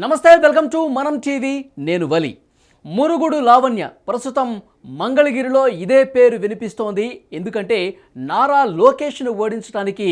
నమస్తే, welcome to మనం TV. నేను వలి. మురుగుడు లావణ్య ప్రస్తుతం మంగళగిరిలో ఇదే పేరు వినిపిస్తోంది. ఎందుకంటే నారా లోకేష్ను ఓడించడానికి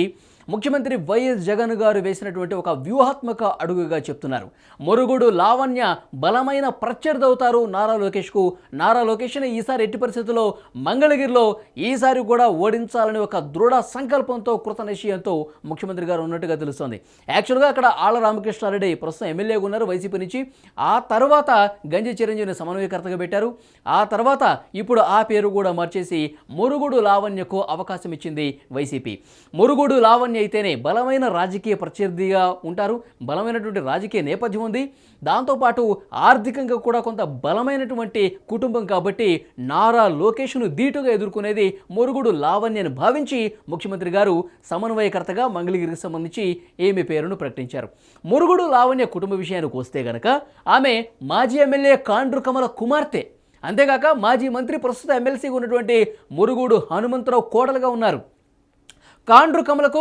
ముఖ్యమంత్రి వైఎస్ జగన్ గారు వేసినటువంటి ఒక వ్యూహాత్మక అడుగుగా చెప్తున్నారు. మురుగుడు లావణ్య బలమైన ప్రత్యర్థి అవుతారు నారా లోకేష్కు. నారా లోకేష్ని ఈసారి ఎట్టి పరిస్థితుల్లో మంగళగిరిలో ఈసారి కూడా ఓడించాలని ఒక దృఢ సంకల్పంతో కృత నిశ్చయంతో ముఖ్యమంత్రి గారు ఉన్నట్టుగా తెలుస్తోంది. యాక్చువల్గా అక్కడ ఆళ్ల రామకృష్ణారెడ్డి ప్రస్తుతం ఎమ్మెల్యేగా ఉన్నారు వైసీపీ నుంచి. ఆ తర్వాత గంజి చిరంజీవిని సమన్వయకర్తగా పెట్టారు. ఆ తర్వాత ఇప్పుడు ఆ పేరు కూడా మార్చేసి మురుగుడు లావణ్యకు అవకాశం ఇచ్చింది వైసీపీ. మురుగుడు లావణ్య అయితేనే బలమైన రాజకీయ ప్రత్యర్థిగా ఉంటారు, బలమైనటువంటి రాజకీయ నేపథ్యం ఉంది, దాంతోపాటు ఆర్థికంగా కూడా కొంత బలమైనటువంటి కుటుంబం కాబట్టి నారా లోకేష్ను ధీటుగా ఎదుర్కొనేది మురుగుడు లావణ్యను భావించి ముఖ్యమంత్రి గారు సమన్వయకర్తగా మంగళగిరికి సంబంధించి ఏమి పేరును ప్రకటించారు. మురుగుడు లావణ్య కుటుంబ విషయానికి వస్తే గనక ఆమె మాజీ ఎమ్మెల్యే కాండ్రు కమల కుమార్తె, అంతేగాక మాజీ మంత్రి ప్రస్తుత ఎమ్మెల్సీగా ఉన్నటువంటి మురుగుడు హనుమంతరావు కోడలుగా ఉన్నారు. కాండ్రు కమలకు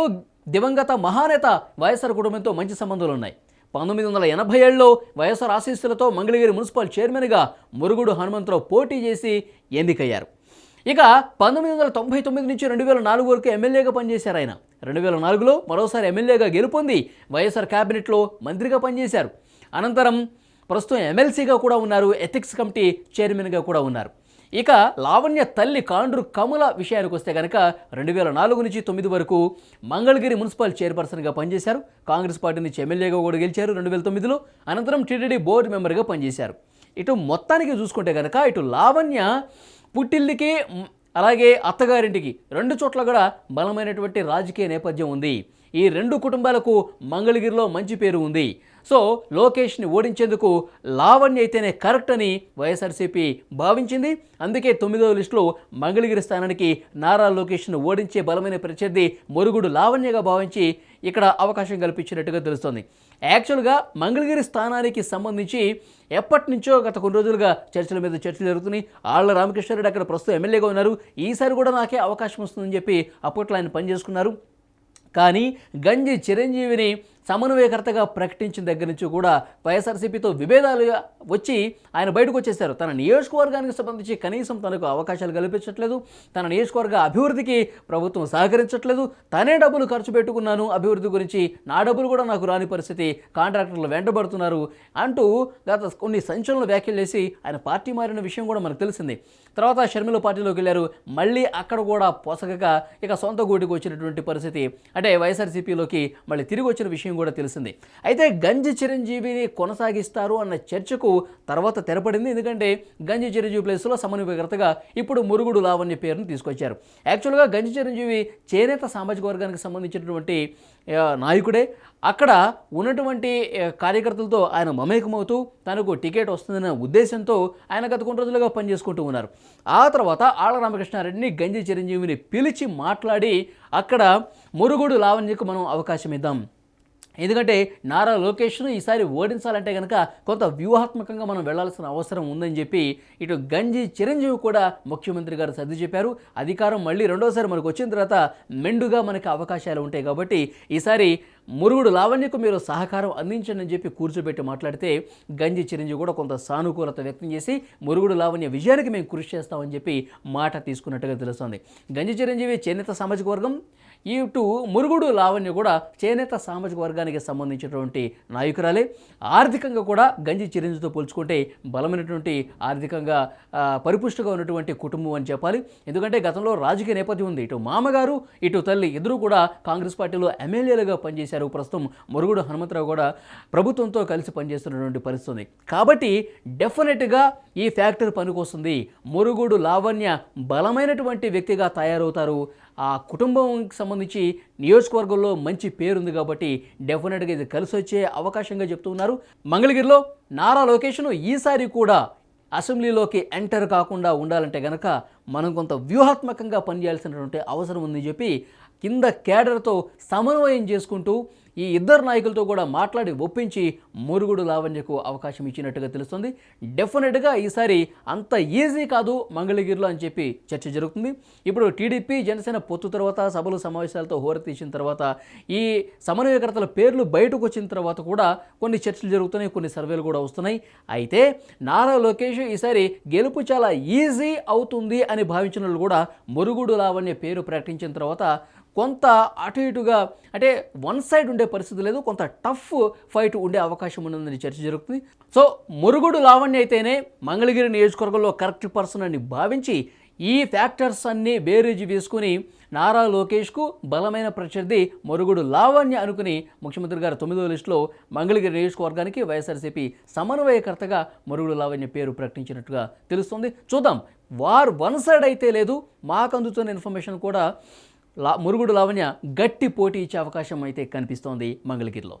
దివంగత మహానేత వైఎస్ఆర్ కుటుంబంతో మంచి సంబంధాలు ఉన్నాయి. 1987లో వైఎస్ఆర్ ఆశీస్సులతో మంగళగిరి మున్సిపల్ చైర్మన్గా మురుగుడు హనుమంతరావు పోటీ చేసి ఎన్నికయ్యారు. ఇక 1999 నుంచి 2004 వరకు ఎమ్మెల్యేగా పనిచేశారు. ఆయన 2004లో మరోసారి ఎమ్మెల్యేగా గెలుపొంది వైఎస్ఆర్ క్యాబినెట్లో మంత్రిగా పనిచేశారు. అనంతరం ప్రస్తుతం ఎమ్మెల్సీగా కూడా ఉన్నారు, ఎథిక్స్ కమిటీ చైర్మన్గా కూడా ఉన్నారు. ఇక లావణ్య తల్లి కాండ్రు కమల విషయానికి వస్తే కనుక 2004 నుంచి 2009 వరకు మంగళగిరి మున్సిపల్ చైర్పర్సన్గా పనిచేశారు. కాంగ్రెస్ పార్టీ నుంచి ఎమ్మెల్యేగా కూడా గెలిచారు 2009లో. అనంతరం టీటీడీ బోర్డు మెంబర్గా పనిచేశారు. ఇటు మొత్తానికి చూసుకుంటే కనుక ఇటు లావణ్య పుట్టిల్లికి అలాగే అత్తగారింటికి రెండు చోట్ల కూడా బలమైనటువంటి రాజకీయ నేపథ్యం ఉంది. ఈ రెండు కుటుంబాలకు మంగళగిరిలో మంచి పేరు ఉంది. సో లోకేష్ని ఓడించేందుకు లావణ్య అయితేనే కరెక్ట్ అని వైఎస్ఆర్సీపీ భావించింది. అందుకే 9వ లిస్టులో మంగళగిరి స్థానానికి నారా లోకేష్ను ఓడించే బలమైన ప్రత్యర్థి మురుగుడు లావణ్యగా భావించి ఇక్కడ అవకాశం కల్పించినట్టుగా తెలుస్తోంది. యాక్చువల్గా మంగళగిరి స్థానానికి సంబంధించి ఎప్పటి నుంచో గత కొన్ని రోజులుగా చర్చల మీద చర్చలు జరుగుతున్నాయి. ఆళ్ల రామకృష్ణారెడ్డి అక్కడ ప్రస్తుతం ఎమ్మెల్యేగా ఉన్నారు. ఈసారి కూడా నాకే అవకాశం వస్తుందని చెప్పి అప్పట్లో ఆయన పనిచేసుకున్నారు. కానీ గంజి చిరంజీవిని సమన్వయకర్తగా ప్రకటించిన దగ్గర నుంచి కూడా వైఎస్ఆర్సీపీతో విభేదాలు వచ్చి ఆయన బయటకు వచ్చేశారు. తన నియోజకవర్గానికి సంబంధించి కనీసం తనకు అవకాశాలు కల్పించట్లేదు, తన నియోజకవర్గ అభివృద్ధికి ప్రభుత్వం సహకరించట్లేదు, తనే డబ్బులు ఖర్చు పెట్టుకున్నాను అభివృద్ధి గురించి, నా డబ్బులు కూడా నాకు రాని పరిస్థితి, కాంట్రాక్టర్లు వెంటబడుతున్నారు అంటూ గత కొన్ని సంచలన వ్యాఖ్యలు చేసి ఆయన పార్టీ మారిన విషయం కూడా మనకు తెలిసింది. తర్వాత షర్మిల పార్టీలోకి వెళ్ళారు. మళ్ళీ అక్కడ కూడా పొసగక ఇక సొంత గూటికి వచ్చినటువంటి పరిస్థితి, అంటే వైఎస్ఆర్సీపీలోకి మళ్ళీ తిరిగి వచ్చిన విషయం కూడా తెలిసింది. అయితే గంజి చిరంజీవిని కొనసాగిస్తారు అన్న చర్చకు తర్వాత తెరపడింది. ఎందుకంటే గంజి చిరంజీవి ప్లేస్లో సమన్వయకర్తగా ఇప్పుడు మురుగుడు లావణ్య పేరును తీసుకొచ్చారు. యాక్చువల్గా గంజి చిరంజీవి చేనేత సామాజిక వర్గానికి సంబంధించినటువంటి నాయకుడే. అక్కడ ఉన్నటువంటి కార్యకర్తలతో ఆయన మమేకమవుతూ తనకు టికెట్ వస్తుందన్న ఉద్దేశంతో ఆయన గత కొన్ని రోజులుగా పనిచేసుకుంటూ ఉన్నారు. ఆ తర్వాత ఆళ్ల రామకృష్ణారెడ్డిని గంజి చిరంజీవిని పిలిచి మాట్లాడి అక్కడ మురుగుడు లావణ్యకు మనం అవకాశం ఇద్దాం, ఎందుకంటే నారా లోకేష్ను ఈసారి ఓడించాలంటే కనుక కొంత వ్యూహాత్మకంగా మనం వెళ్లాల్సిన అవసరం ఉందని చెప్పి ఇటు గంజి చిరంజీవి కూడా ముఖ్యమంత్రి గారు సర్ది చెప్పారు. అధికారం మళ్ళీ రెండోసారి మనకు వచ్చిన తర్వాత మెండుగా మనకి అవకాశాలు ఉంటాయి కాబట్టి ఈసారి మురుగుడు లావణ్యకు మీరు సహకారం అందించండి అని చెప్పి కూర్చోబెట్టి మాట్లాడితే గంజి చిరంజీవి కూడా కొంత సానుకూలత వ్యక్తం చేసి మురుగుడు లావణ్య విజయానికి మేము కృషి చేస్తామని చెప్పి మాట తీసుకున్నట్టుగా తెలుస్తుంది. గంజి చిరంజీవి చేనేత సామాజిక వర్గం, ఇటు మురుగుడు లావణ్య కూడా చేనేత సామాజిక వర్గానికి సంబంధించినటువంటి నాయకురాలే. ఆర్థికంగా కూడా గంజి చిరంజీవితో పోల్చుకుంటే బలమైనటువంటి ఆర్థికంగా పరిపుష్టిగా ఉన్నటువంటి కుటుంబం అని చెప్పాలి. ఎందుకంటే గతంలో రాజకీయ నేపథ్యం ఉంది. ఇటు మామగారు ఇటు తల్లి ఇద్దరు కూడా కాంగ్రెస్ పార్టీలో ఎమ్మెల్యేలుగా పనిచేశారు. ప్రస్తుతం మురుగుడు హనుమంతరావు కూడా ప్రభుత్వంతో కలిసి పనిచేస్తున్నటువంటి పరిస్థితి ఉంది. కాబట్టి డెఫినెట్గా ఈ ఫ్యాక్టర్ పనికొస్తుంది. మురుగుడు లావణ్య బలమైనటువంటి వ్యక్తిగా తయారవుతారు. ఆ కుటుంబంకి సంబంధించి నియోజకవర్గంలో మంచి పేరుంది కాబట్టి డెఫినెట్గా ఇది కలిసి వచ్చే అవకాశంగా చెప్తున్నారు. మంగళగిరిలో నారా లోకేష్ను ఈసారి కూడా అసెంబ్లీలోకి ఎంటర్ కాకుండా ఉండాలంటే కనుక మనం కొంత వ్యూహాత్మకంగా పనిచేయాల్సినటువంటి అవసరం ఉందని చెప్పి కింద కేడర్తో సమన్వయం చేసుకుంటూ ఈ ఇద్దరు నాయకులతో కూడా మాట్లాడి ఒప్పించి మురుగుడు లావణ్యకు అవకాశం ఇచ్చినట్టుగా తెలుస్తుంది. డెఫినెట్గా ఈసారి అంత ఈజీ కాదు మంగళగిరిలో అని చెప్పి చర్చ జరుగుతుంది. ఇప్పుడు టీడీపీ జనసేన పొత్తు తర్వాత సభలు సమావేశాలతో హోరెత్తించిన తర్వాత ఈ సమన్వయకర్తల పేర్లు బయటకు వచ్చిన తర్వాత కూడా కొన్ని చర్చలు జరుగుతున్నాయి, కొన్ని సర్వేలు కూడా వస్తున్నాయి. అయితే నారా లోకేష్ ఈసారి గెలుపు చాలా ఈజీ అవుతుంది అని భావించిన వాళ్ళు కూడా మురుగుడు లావణ్య పేరు ప్రకటించిన తర్వాత కొంత అటు ఇటుగా అంటే వన్ సైడ్ ఉండే పరిస్థితి లేదు, కొంత టఫ్ ఫైట్ ఉండే అవకాశం ఉన్నదని చర్చ జరుగుతుంది. సో మురుగుడు లావణ్య అయితేనే మంగళగిరి నియోజకవర్గంలో కరెక్ట్ పర్సన్ అని భావించి ఈ ఫ్యాక్టర్స్ అన్నీ బేరీజు వేసుకుని నారా లోకేష్కు బలమైన ప్రత్యర్థి మురుగుడు లావణ్య అనుకుని ముఖ్యమంత్రి గారు 9వ లిస్టులో మంగళగిరి నియోజకవర్గానికి వైఎస్ఆర్సీపీ సమన్వయకర్తగా మురుగుడు లావణ్య పేరు ప్రకటించినట్టుగా తెలుస్తుంది. చూద్దాం, వార్ వన్ సైడ్ అయితే లేదు, మాకు అందుతున్న ఇన్ఫర్మేషన్ కూడా మురుగుడు లావణ్య గట్టి పోటీ ఇచ్చే అవకాశం అయితే కనిపిస్తోంది మంగళగిరిలో.